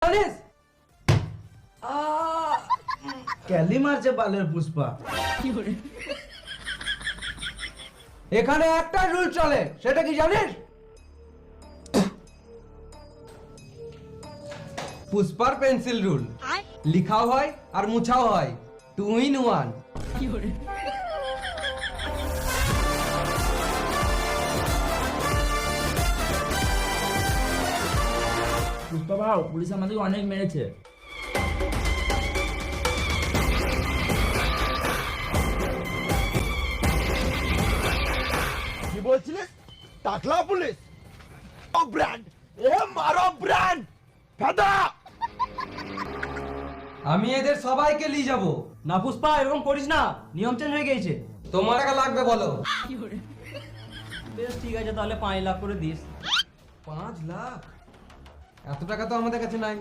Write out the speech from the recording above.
জানিস ক্যালি মারছে বালের পুষ্পা। এখানে একটা রুল চলে, সেটা কি জানিস? পুষ্পার পেন্সিল রুল, লিখাও হয় আর মুছাও হয়, 2 in 1। পুষ্পা ভাও, পুলিশ আমাদের অনেক মেরেছে। কি বলছিলিস? টাকলা পুলিশ ব্র্যান্ড, এ মারো ব্র্যান্ড ফেদা। আমি এদের সবাইকে নিয়ে যাব। না পুষ্পা, এরকম করিস না, নিয়ম চেঞ্জ হয়ে গেছে। তোমার টাকা লাগবে বলো। বেশ ঠিক আছে, তাহলে 5 লাখ করে দিস। 5 লাখ? এত টাকা তো আমাদের কাছে নাই।